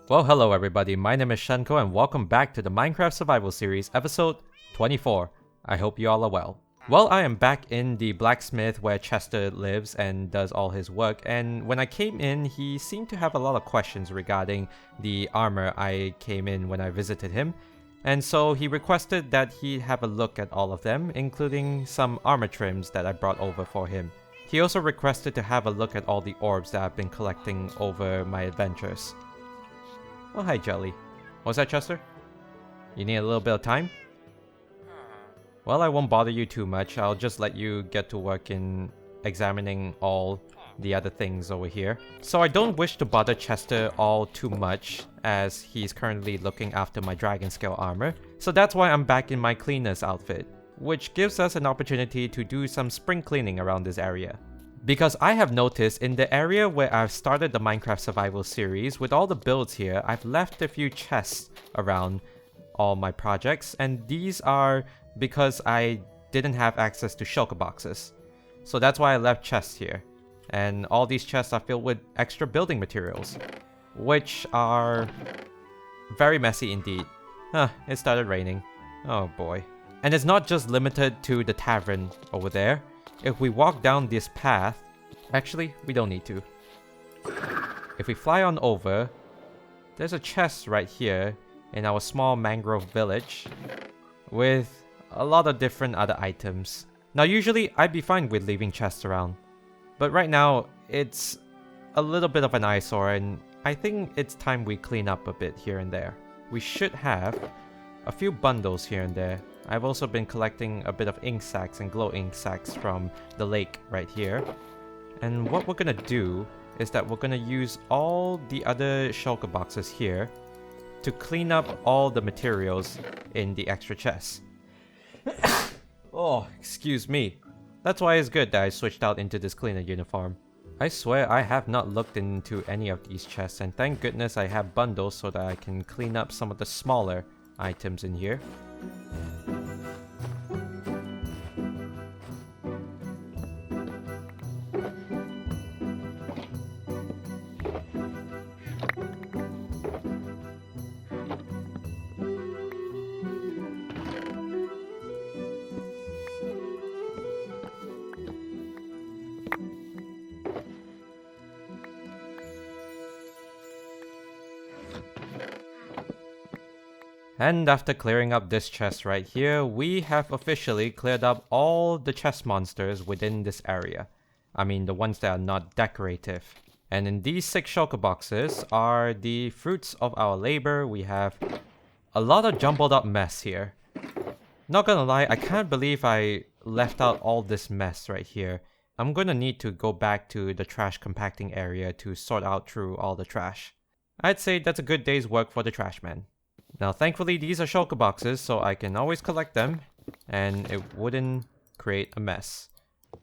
Well, hello everybody, my name is Shenko and welcome back to the Minecraft Survival Series, episode 24. I hope you all are well. Well, I am back in the blacksmith where Chester lives and does all his work, and when I came in, he seemed to have a lot of questions regarding the armor I came in when I visited him, and so he requested that he have a look at all of them, including some armor trims that I brought over for him. He also requested to have a look at all the orbs that I've been collecting over my adventures. Oh, hi, Jelly. What's that, Chester? You need a little bit of time? Well, I won't bother you too much. I'll just let you get to work in examining all the other things over here. So I don't wish to bother Chester all too much, as he's currently looking after my dragon scale armor. So that's why I'm back in my cleaner's outfit, which gives us an opportunity to do some spring cleaning around this area. Because I have noticed in the area where I've started the Minecraft Survival series, with all the builds here, I've left a few chests around all my projects, and these are because I didn't have access to shulker boxes. So that's why I left chests here. And all these chests are filled with extra building materials, which are very messy indeed. It started raining. Oh boy. And it's not just limited to the tavern over there. If we walk down this path, actually, we don't need to. If we fly on over, there's a chest right here in our small mangrove village with a lot of different other items. Now, usually I'd be fine with leaving chests around, but right now it's a little bit of an eyesore, and I think it's time we clean up a bit here and there. We should have a few bundles here and there. I've also been collecting a bit of ink sacs and glow ink sacs from the lake right here. And what we're gonna do is that we're gonna use all the other shulker boxes here to clean up all the materials in the extra chests. Oh, excuse me. That's why it's good that I switched out into this cleaner uniform. I swear I have not looked into any of these chests, and thank goodness I have bundles so that I can clean up some of the smaller items in here. And after clearing up this chest right here, we have officially cleared up all the chest monsters within this area. I mean, the ones that are not decorative. And in these 6 shulker boxes are the fruits of our labor. We have a lot of jumbled up mess here. Not gonna lie, I can't believe I left out all this mess right here. I'm gonna need to go back to the trash compacting area to sort out through all the trash. I'd say that's a good day's work for the trash man. Now, thankfully, these are shulker boxes, so I can always collect them, and it wouldn't create a mess.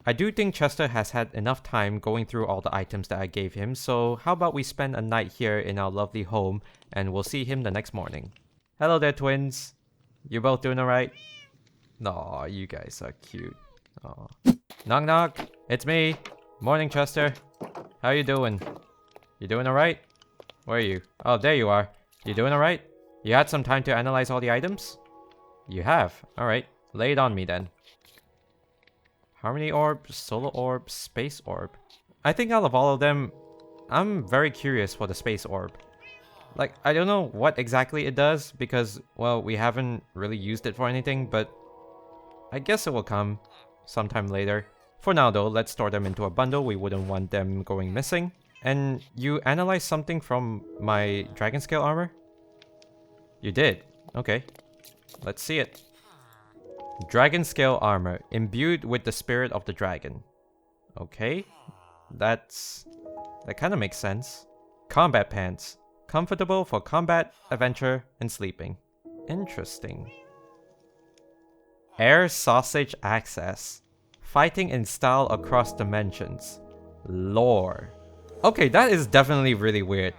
I do think Chester has had enough time going through all the items that I gave him, so how about we spend a night here in our lovely home, and we'll see him the next morning. Hello there, twins. You both doing alright? Aw, you guys are cute. Aw. Knock knock, it's me. Morning, Chester. How you doing? You doing alright? Where are you? Oh, there you are. You doing alright? You had some time to analyze all the items? You have. Alright, lay it on me then. Harmony orb, solar orb, space orb. I think out of all of them, I'm very curious for the space orb. Like, I don't know what exactly it does because, well, we haven't really used it for anything, but I guess it will come sometime later. For now though, let's store them into a bundle. We wouldn't want them going missing. And you analyzed something from my dragon scale armor? You did? Okay. Let's see it. Dragon scale armor, imbued with the spirit of the dragon. Okay. That kind of makes sense. Combat pants. Comfortable for combat, adventure, and sleeping. Interesting. Air sausage access. Fighting in style across dimensions. Lore. Okay, that is definitely really weird.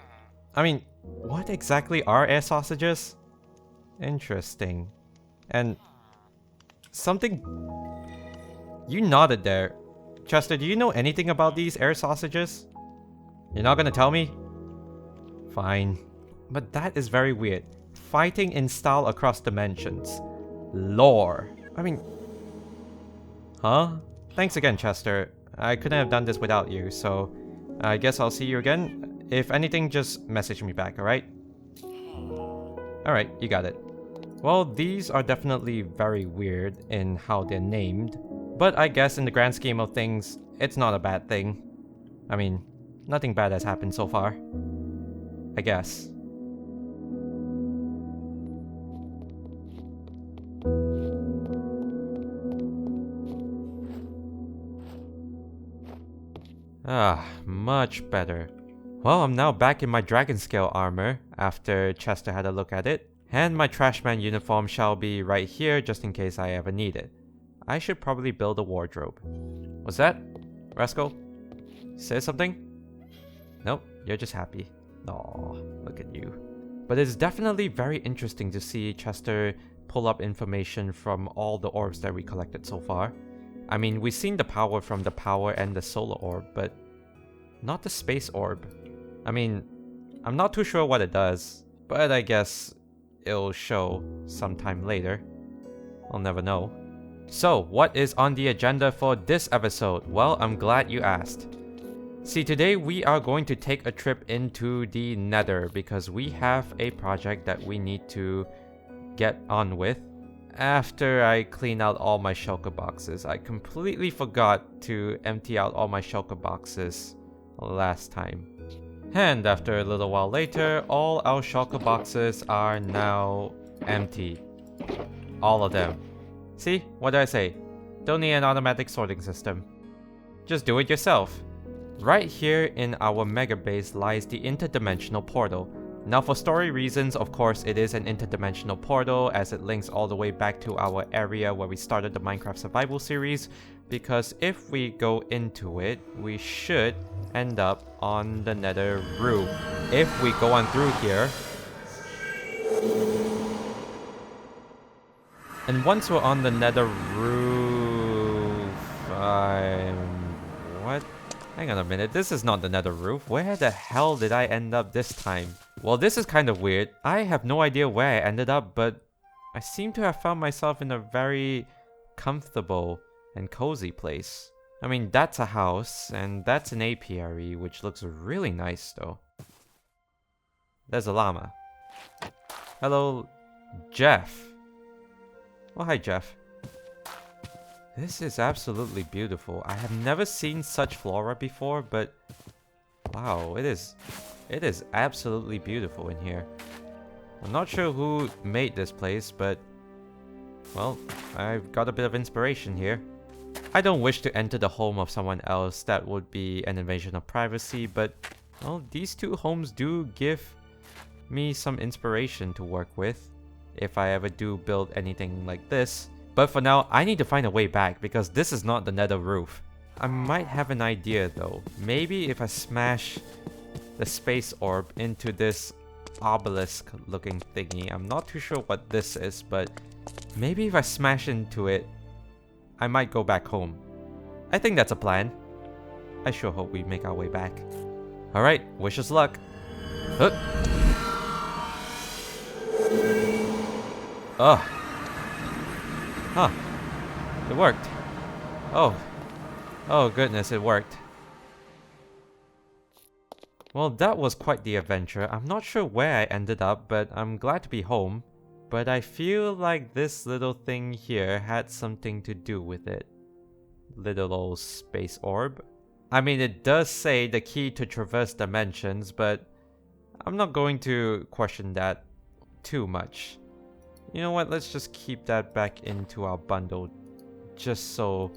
I mean, what exactly are air sausages? Interesting. And something... You nodded there. Chester, do you know anything about these air sausages? You're not gonna tell me? Fine. But that is very weird. Fighting in style across dimensions. Lore. I mean... Huh? Thanks again, Chester. I couldn't have done this without you, so... I guess I'll see you again. If anything, just message me back, alright? Alright, you got it. Well, these are definitely very weird in how they're named. But I guess in the grand scheme of things, it's not a bad thing. I mean, nothing bad has happened so far. I guess. Ah, much better. Well, I'm now back in my dragon scale armor after Chester had a look at it. And my trashman uniform shall be right here just in case I ever need it. I should probably build a wardrobe. What's that? Rascal? Say something? Nope, you're just happy. Aw, look at you. But it's definitely very interesting to see Chester pull up information from all the orbs that we collected so far. I mean, we've seen the power from the power and the solar orb, but not the space orb. I mean, I'm not too sure what it does, but I guess it'll show sometime later. I'll never know. So, what is on the agenda for this episode? Well, I'm glad you asked. See, today we are going to take a trip into the Nether because we have a project that we need to get on with. After I clean out all my shulker boxes, I completely forgot to empty out all my shulker boxes last time. And after a little while later, all our shulker boxes are now empty. All of them. See? What did I say? Don't need an automatic sorting system. Just do it yourself. Right here in our mega base lies the interdimensional portal. Now for story reasons, of course it is an interdimensional portal as it links all the way back to our area where we started the Minecraft survival series, because if we go into it, we should end up on the Nether roof. If we go on through here, and once we're on the Nether roof, what? Hang on a minute, this is not the Nether roof. Where the hell did I end up this time? Well, this is kind of weird. I have no idea where I ended up, but I seem to have found myself in a very comfortable and cozy place. I mean, that's a house, and that's an apiary, which looks really nice though. There's a llama. Hello, Jeff. Oh, hi, Jeff. This is absolutely beautiful. I have never seen such flora before, but wow, it is absolutely beautiful in here. I'm not sure who made this place, but well, I've got a bit of inspiration here. I don't wish to enter the home of someone else. That would be an invasion of privacy, but well, these two homes do give me some inspiration to work with if I ever do build anything like this. But for now, I need to find a way back because this is not the Nether roof. I might have an idea though. Maybe if I smash the space orb into this obelisk looking thingy. I'm not too sure what this is, but maybe if I smash into it, I might go back home. I think that's a plan. I sure hope we make our way back. Alright, wish us luck. Huh. Ugh. Huh. It worked. Oh. Oh goodness, it worked. Well, that was quite the adventure. I'm not sure where I ended up, but I'm glad to be home. But I feel like this little thing here had something to do with it. Little old space orb. I mean, it does say the key to traverse dimensions, but I'm not going to question that too much. You know what, let's just keep that back into our bundle, just so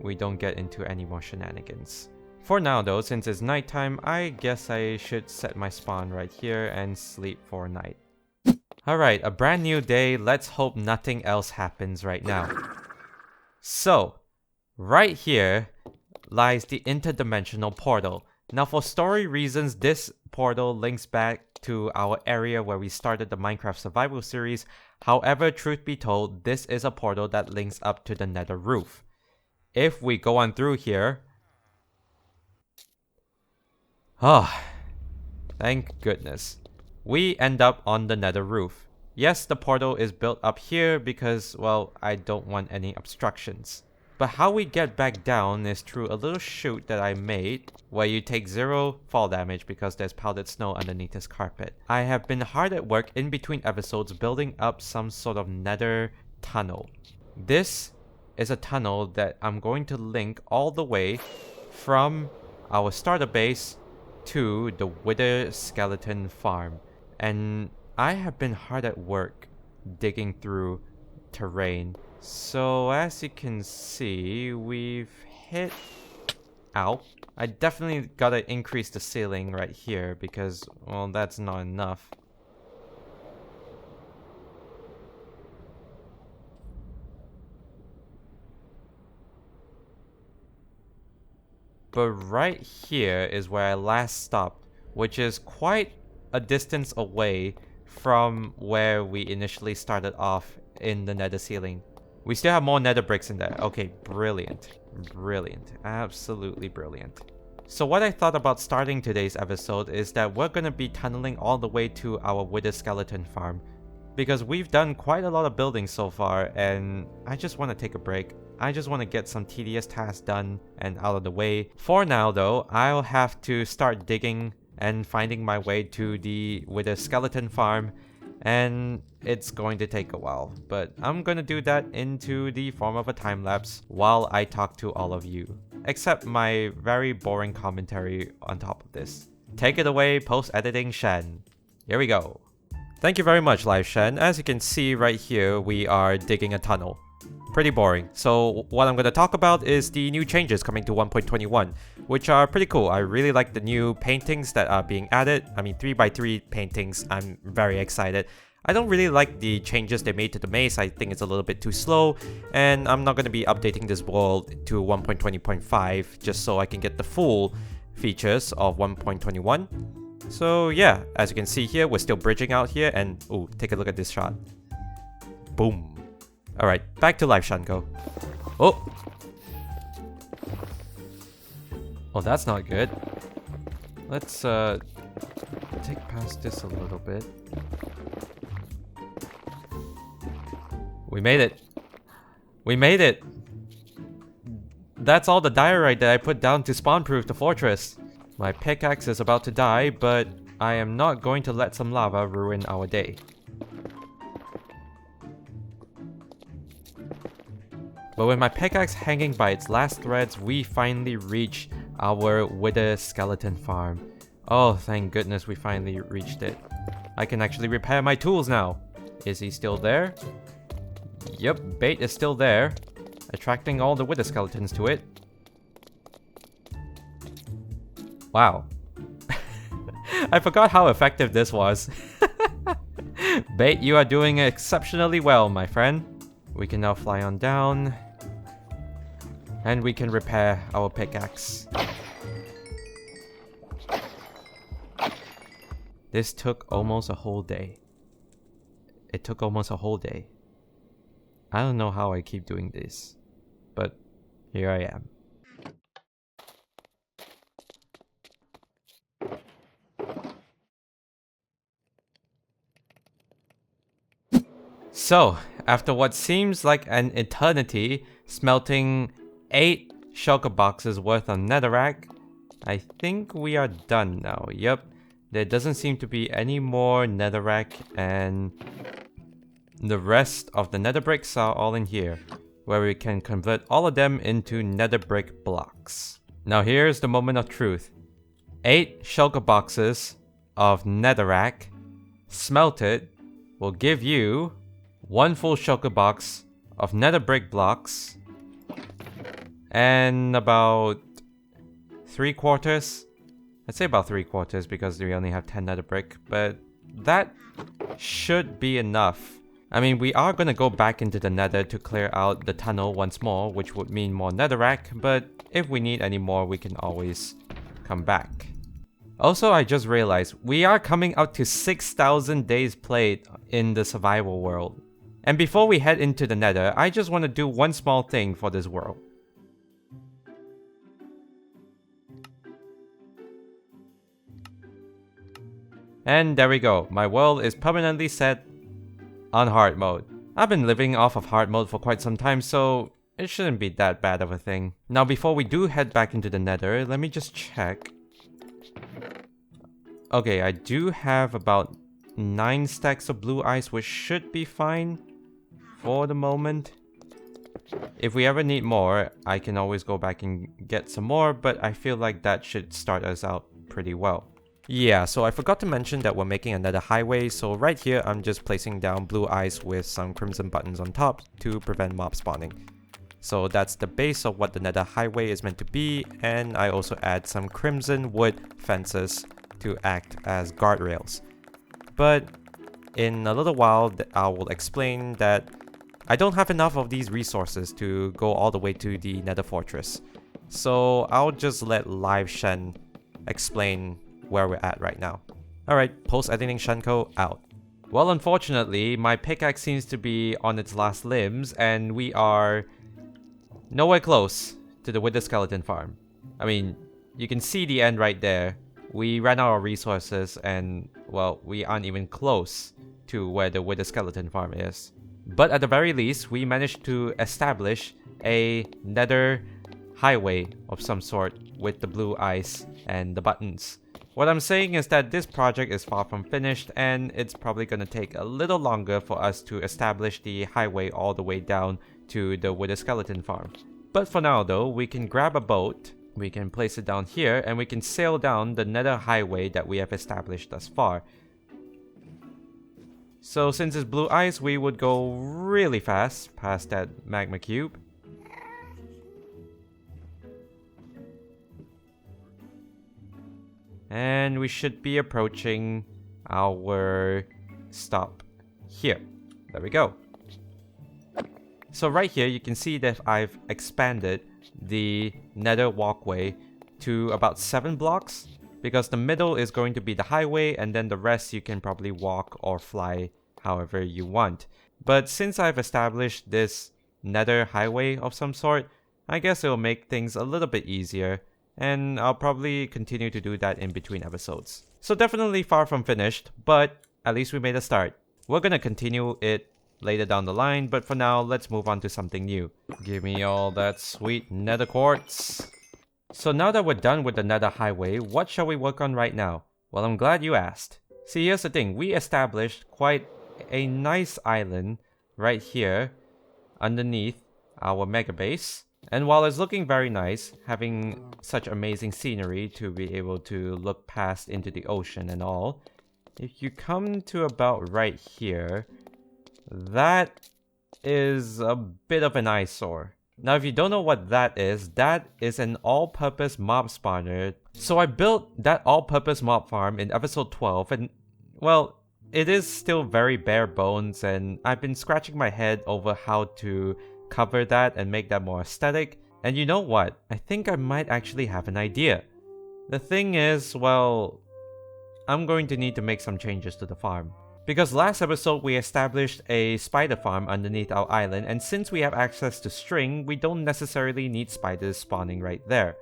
we don't get into any more shenanigans. For now though, since it's nighttime, I guess I should set my spawn right here and sleep for a night. Alright, a brand new day, let's hope nothing else happens right now. So, right here lies the interdimensional portal. Now for story reasons, this portal links back to our area where we started the Minecraft survival series. However, truth be told, this is a portal that links up to the Nether roof. If we go on through here... Oh, thank goodness. we end up on the Nether roof. Yes, the portal is built up here because, well, I don't want any obstructions. But how we get back down is through a little chute that I made where you take 0 fall damage because there's powdered snow underneath this carpet. I have been hard at work in between episodes building up some sort of nether tunnel. This is a tunnel that I'm going to link all the way from our starter base to the Wither Skeleton farm. And I have been hard at work digging through terrain. So as you can see, we've hit... Ow. I definitely gotta increase the ceiling right here because, well, that's not enough. But right here is where I last stopped, which is quite a distance away from where we initially started off in the nether ceiling. We still have more nether bricks in there. Okay, brilliant. Brilliant. Absolutely brilliant. So what I thought about starting today's episode is that we're gonna be tunneling all the way to our Wither Skeleton farm. Because we've done quite a lot of building so far and I just want to take a break. I just want to get some tedious tasks done and out of the way. For now though, I'll have to start digging and finding my way to the Wither Skeleton farm. And it's going to take a while, but I'm gonna do that into the form of a time lapse while I talk to all of you. Except my very boring commentary on top of this. Take it away, post-editing Shen. Here we go. Thank you very much, Live Shen. As you can see right here, we are digging a tunnel. Pretty boring. So what I'm going to talk about is the new changes coming to 1.21, which are pretty cool. I really like the new paintings that are being added. I mean, 3x3 paintings. I'm very excited. I don't really like the changes they made to the maze. I think it's a little bit too slow, and I'm not going to be updating this world to 1.20.5 just so I can get the full features of 1.21. So yeah, as you can see here, we're still bridging out here, and ooh, take a look at this shot. Boom. Alright, back to life, Shenko. Oh! Oh, that's not good. Let's take past this a little bit. We made it! We made it! That's all the diorite that I put down to spawn-proof the fortress. My pickaxe is about to die, but I am not going to let some lava ruin our day. But with my pickaxe hanging by its last threads, we finally reach our Wither Skeleton farm. Oh, thank goodness we finally reached it. I can actually repair my tools now. Is he still there? Yep, bait is still there, attracting all the Wither Skeletons to it. Wow. I forgot how effective this was. Bait, you are doing exceptionally well, my friend. We can now fly on down. And we can repair our pickaxe. This took almost a whole day. It took almost a whole day. I don't know how I keep doing this, but here I am. So, after what seems like an eternity, smelting 8 shulker boxes worth of netherrack, I think we are done now. Yep, there doesn't seem to be any more netherrack, and the rest of the nether bricks are all in here, where we can convert all of them into nether brick blocks. Now here's the moment of truth. 8 shulker boxes of netherrack smelted will give you 1 full shulker box of nether brick blocks and about 3/4. I'd say about 3/4 because we only have 10 nether brick, but that should be enough. I mean, we are going to go back into the nether to clear out the tunnel once more, which would mean more netherrack, but if we need any more, we can always come back. Also, I just realized we are coming up to 6,000 days played in the survival world. And before we head into the nether, I just want to do one small thing for this world. And there we go, my world is permanently set on hard mode. I've been living off of hard mode for quite some time, so it shouldn't be that bad of a thing. Now before we do head back into the Nether, let me just check. Okay, I do have about 9 stacks of blue ice, which should be fine for the moment. If we ever need more, I can always go back and get some more, but I feel like that should start us out pretty well. Yeah, so I forgot to mention that we're making another highway, so right here I'm just placing down blue ice with some crimson buttons on top to prevent mob spawning. So that's the base of what the Nether highway is meant to be, and I also add some crimson wood fences to act as guardrails. But in a little while I will explain that I don't have enough of these resources to go all the way to the Nether fortress. So I'll just let live Shen explain where we're at right now. Alright, post-editing Shenko out. Well, unfortunately, my pickaxe seems to be on its last limbs, and we are nowhere close to the Wither Skeleton farm. I mean, you can see the end right there. We ran out of resources and, well, we aren't even close to where the Wither Skeleton farm is. But at the very least, we managed to establish a Nether highway of some sort with the blue ice and the buttons. What I'm saying is that this project is far from finished, and it's probably gonna take a little longer for us to establish the highway all the way down to the Wither Skeleton farm. But for now though, we can grab a boat, we can place it down here, and we can sail down the Nether highway that we have established thus far. So since it's blue ice, we would go really fast past that magma cube. And we should be approaching our stop here. There we go. So right here, you can see that I've expanded the Nether walkway to about 7 blocks, because the middle is going to be the highway, and then the rest you can probably walk or fly however you want. But since I've established this Nether highway of some sort, I guess it'll make things a little bit easier, and I'll probably continue to do that in between episodes. So definitely far from finished, but at least we made a start. We're gonna continue it later down the line, but for now, let's move on to something new. Give me all that sweet Nether quartz. So now that we're done with the Nether highway, what shall we work on right now? Well, I'm glad you asked. See, here's the thing. We established quite a nice island right here underneath our mega base. And while it's looking very nice, having such amazing scenery to be able to look past into the ocean and all, if you come to about right here, that is a bit of an eyesore. Now, if you don't know what that is an all-purpose mob spawner. So I built that all-purpose mob farm in episode 12, and, well, it is still very bare bones, and I've been scratching my head over how to cover that and make that more aesthetic. And you know what? I think I might actually have an idea. The thing is, well, I'm going to need to make some changes to the farm. Because last episode we established a spider farm underneath our island, and since we have access to string, we don't necessarily need spiders spawning right there.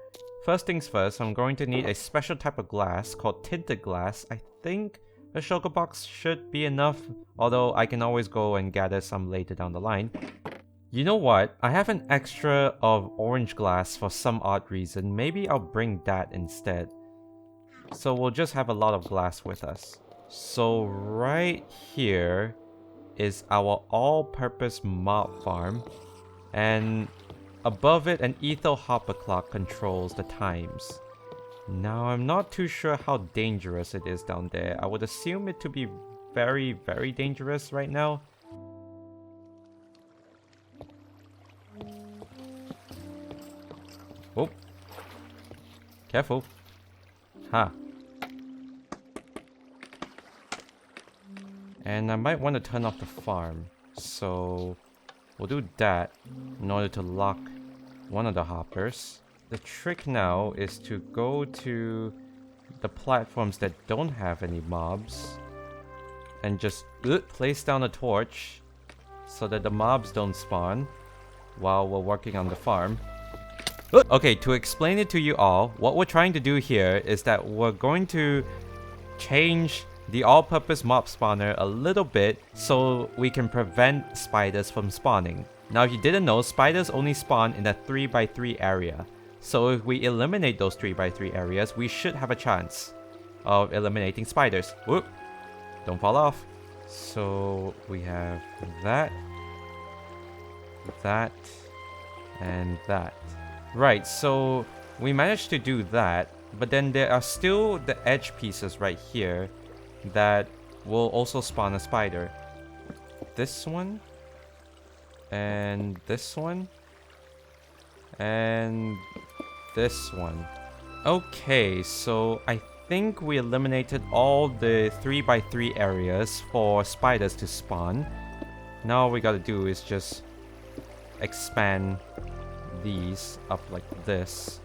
First things first, I'm going to need a special type of glass called tinted glass. I think a sugar box should be enough, although I can always go and gather some later down the line. You know what? I have an extra of orange glass for some odd reason. Maybe I'll bring that instead. So we'll just have a lot of glass with us. So right here is our all-purpose mob farm, and above it an ether hopper clock controls the times. Now I'm not too sure how dangerous it is down there. I would assume it to be very, very dangerous right now. Oh, careful. Ha. And I might want to turn off the farm, so we'll do that in order to lock one of the hoppers. The trick now is to go to the platforms that don't have any mobs and just place down a torch so that the mobs don't spawn while we're working on the farm. Okay, to explain it to you all, what we're trying to do here is that we're going to change the all-purpose mob spawner a little bit so we can prevent spiders from spawning. Now if you didn't know, spiders only spawn in a 3x3 area. So if we eliminate those 3x3 areas, we should have a chance of eliminating spiders. Whoop! Don't fall off. So we have that, that, and that. Right, so we managed to do that, but then there are still the edge pieces right here that will also spawn a spider. This one, and this one, and this one. Okay, so I think we eliminated all the 3x3 areas for spiders to spawn. Now all we gotta do is just expand these up like this.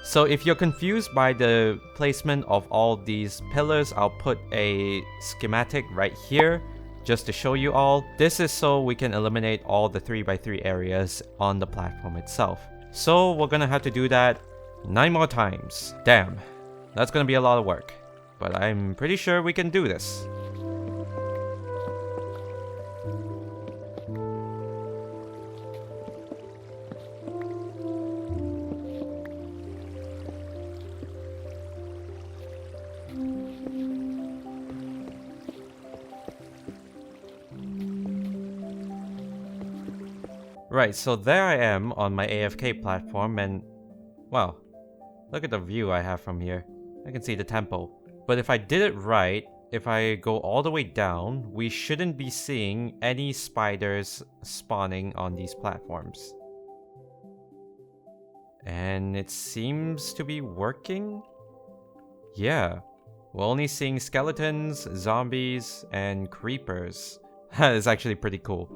So if you're confused by the placement of all these pillars, I'll put a schematic right here just to show you all. This is so we can eliminate all the 3x3 areas on the platform itself. So we're gonna have to do that 9 more times. Damn, that's gonna be a lot of work. But I'm pretty sure we can do this. Right, so there I am on my AFK platform and, wow, look at the view I have from here. I can see the temple. But if I did it right, if I go all the way down, we shouldn't be seeing any spiders spawning on these platforms. And it seems to be working? Yeah, we're only seeing skeletons, zombies, and creepers. That is actually pretty cool.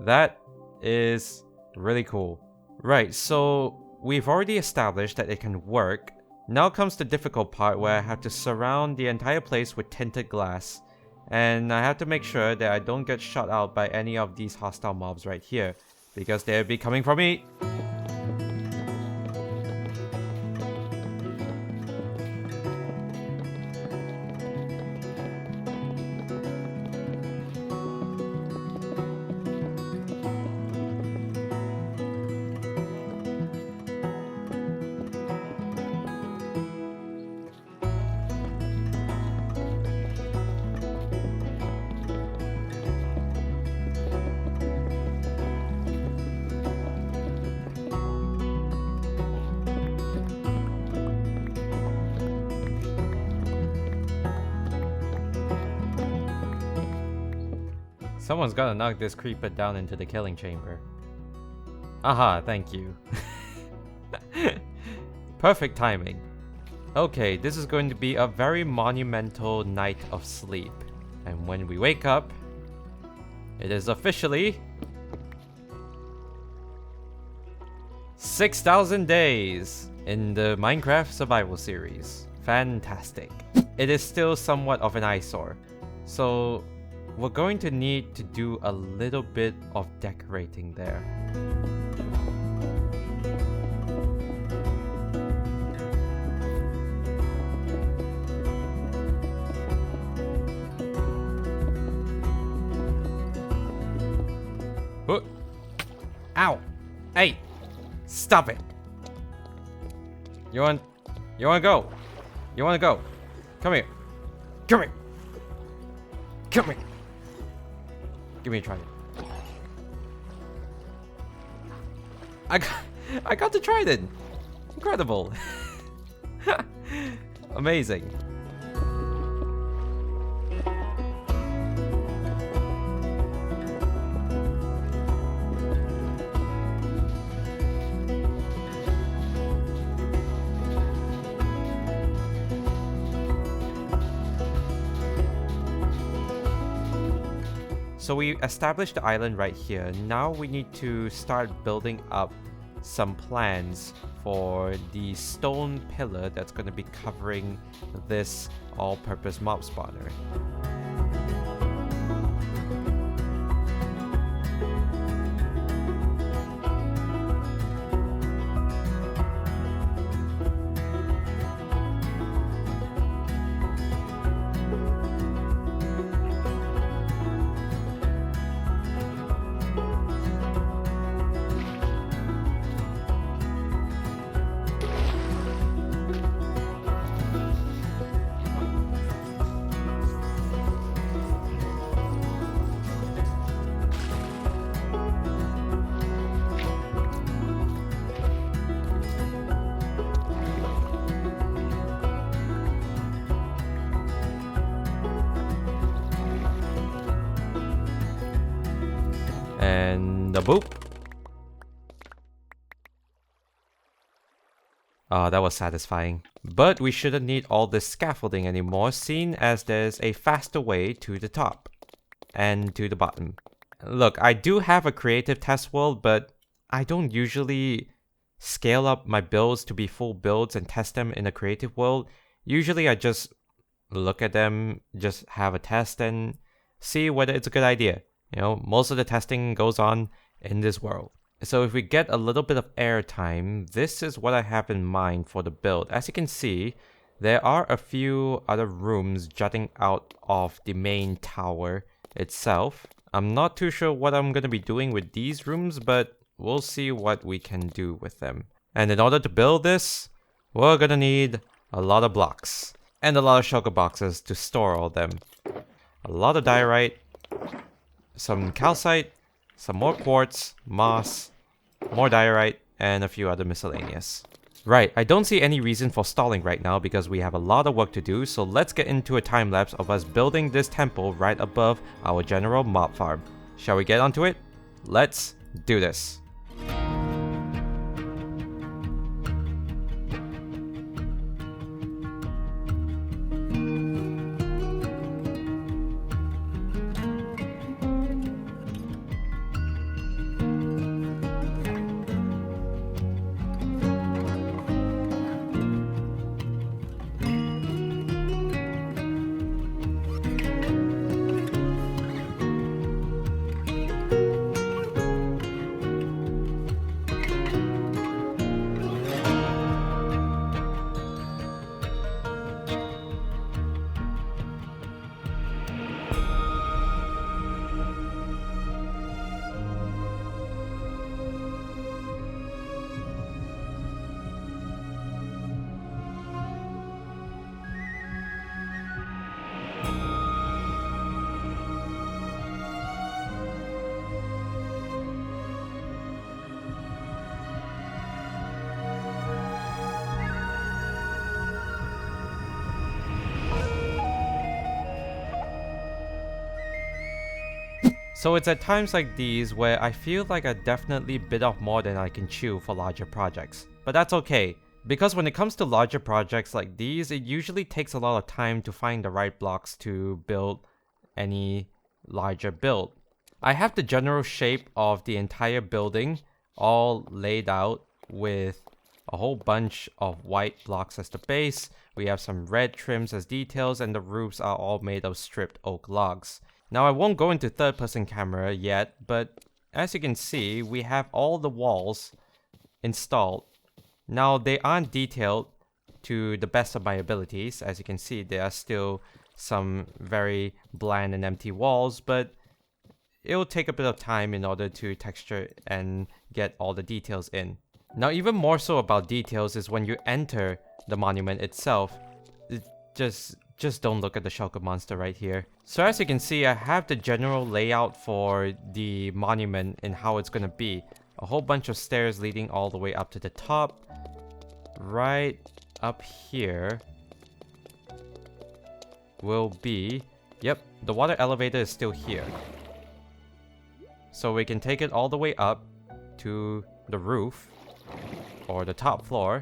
That is really cool. Right, so we've already established that it can work. Now comes the difficult part where I have to surround the entire place with tinted glass. And I have to make sure that I don't get shot out by any of these hostile mobs right here, because they'll be coming for me. Someone's gotta knock this creeper down into the killing chamber. Aha, thank you. Perfect timing. Okay, this is going to be a very monumental night of sleep. And when we wake up, it is officially 6,000 days in the Minecraft survival series. Fantastic. It is still somewhat of an eyesore, so we're going to need to do a little bit of decorating there. Oh. Ow! Hey! Stop it! You wanna go? You wanna go? Come here! Come here! Come here! Give me a trident. I got the trident! Incredible! Amazing. So we established the island right here. Now we need to start building up some plans for the stone pillar that's going to be covering this all-purpose mob spawner. Bada boop. Ah, that was satisfying. But we shouldn't need all this scaffolding anymore, seeing as there's a faster way to the top and to the bottom. Look, I do have a creative test world, but I don't usually scale up my builds to be full builds and test them in a creative world. Usually I just look at them, just have a test and see whether it's a good idea. You know, most of the testing goes on in this world. So if we get a little bit of airtime, this is what I have in mind for the build. As you can see, there are a few other rooms jutting out of the main tower itself. I'm not too sure what I'm going to be doing with these rooms, but we'll see what we can do with them. And in order to build this, we're going to need a lot of blocks and a lot of shulker boxes to store all them. A lot of diorite, some calcite, some more quartz, moss, more diorite, and a few other miscellaneous. Right, I don't see any reason for stalling right now because we have a lot of work to do, so let's get into a time lapse of us building this temple right above our general mob farm. Shall we get onto it? Let's do this. So it's at times like these where I feel like I definitely bit off more than I can chew for larger projects. But that's okay, because when it comes to larger projects like these, it usually takes a lot of time to find the right blocks to build any larger build. I have the general shape of the entire building all laid out with a whole bunch of white blocks as the base. We have some red trims as details, and the roofs are all made of stripped oak logs. Now I won't go into third person camera yet, but as you can see, we have all the walls installed. Now they aren't detailed to the best of my abilities. As you can see, there are still some very bland and empty walls, but it'll take a bit of time in order to texture and get all the details in. Now even more so about details is when you enter the monument itself, just don't look at the shulker monster right here. So as you can see, I have the general layout for the monument and how it's gonna be. A whole bunch of stairs leading all the way up to the top. Right up here will be... Yep, the water elevator is still here. So we can take it all the way up to the roof, or the top floor,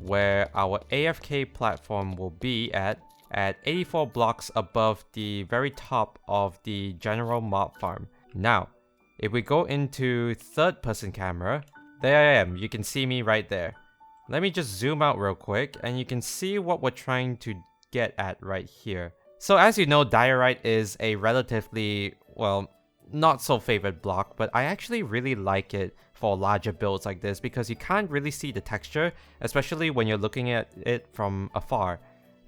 where our AFK platform will be at 84 blocks above the very top of the general mob farm. Now, if we go into third person camera, there I am, you can see me right there. Let me just zoom out real quick and you can see what we're trying to get at right here. So as you know, diorite is a relatively, well, not so favored block, but I actually really like it for larger builds like this because you can't really see the texture, especially when you're looking at it from afar.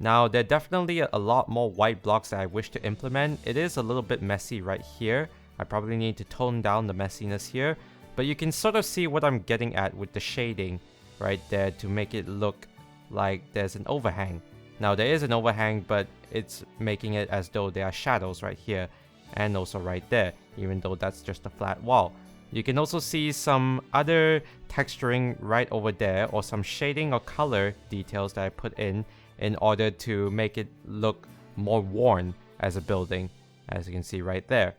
Now, there are definitely a lot more white blocks that I wish to implement. It is a little bit messy right here. I probably need to tone down the messiness here, but you can sort of see what I'm getting at with the shading right there to make it look like there's an overhang. Now, there is an overhang, but it's making it as though there are shadows right here and also right there, even though that's just a flat wall. You can also see some other texturing right over there, or some shading or color details that I put in order to make it look more worn as a building, as you can see right there.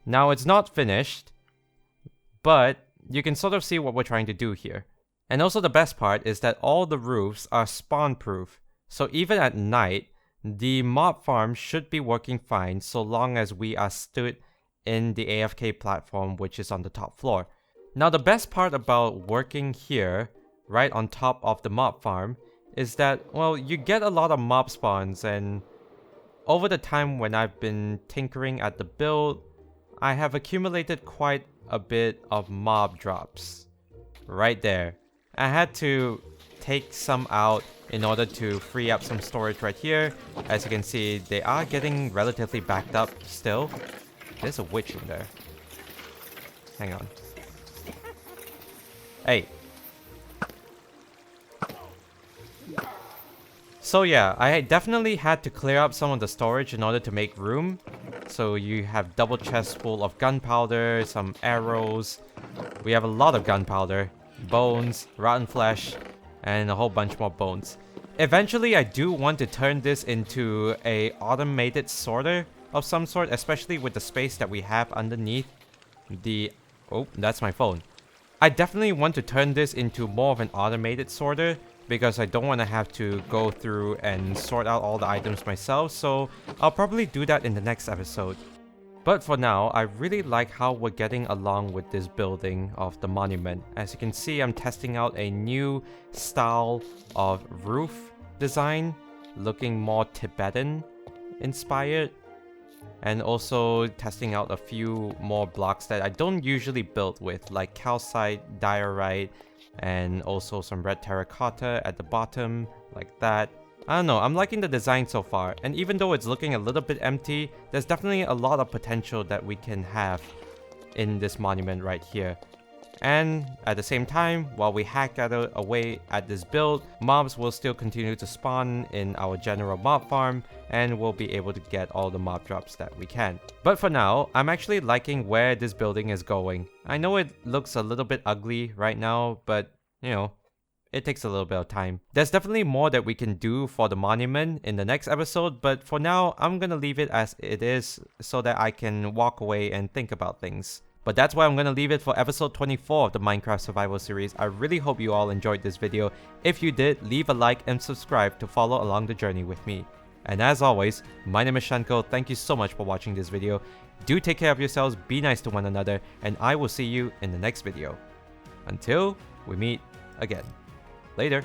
Now it's not finished, but you can sort of see what we're trying to do here. And also the best part is that all the roofs are spawn proof, so even at night, the mob farm should be working fine so long as we are stood in the AFK platform, which is on the top floor. Now the best part about working here, right on top of the mob farm, is that, well, you get a lot of mob spawns, and over the time when I've been tinkering at the build, I have accumulated quite a bit of mob drops. Right there. I had to take some out in order to free up some storage right here. As you can see, they are getting relatively backed up still. There's a witch in there. Hang on. Hey. So yeah, I definitely had to clear up some of the storage in order to make room. So you have double chests full of gunpowder, some arrows. We have a lot of gunpowder, bones, rotten flesh, and a whole bunch more bones. Eventually, I do want to turn this into a automated sorter of some sort, especially with the space that we have underneath the... Oh, that's my phone. I definitely want to turn this into more of an automated sorter, because I don't want to have to go through and sort out all the items myself, so I'll probably do that in the next episode. But for now, I really like how we're getting along with this building of the monument. As you can see, I'm testing out a new style of roof design, looking more Tibetan inspired, and also testing out a few more blocks that I don't usually build with, like calcite, diorite, and also some red terracotta at the bottom, like that. I don't know, I'm liking the design so far, and even though it's looking a little bit empty, there's definitely a lot of potential that we can have in this monument right here. And at the same time, while we hack away at this build, mobs will still continue to spawn in our general mob farm, and we'll be able to get all the mob drops that we can. But for now, I'm actually liking where this building is going. I know it looks a little bit ugly right now, but you know, it takes a little bit of time. There's definitely more that we can do for the monument in the next episode, but for now, I'm gonna leave it as it is so that I can walk away and think about things. But that's why I'm gonna leave it for episode 24 of the Minecraft Survival series. I really hope you all enjoyed this video. If you did, leave a like and subscribe to follow along the journey with me. And as always, my name is Shenko. Thank you so much for watching this video. Do take care of yourselves, be nice to one another, and I will see you in the next video. Until we meet again. Later.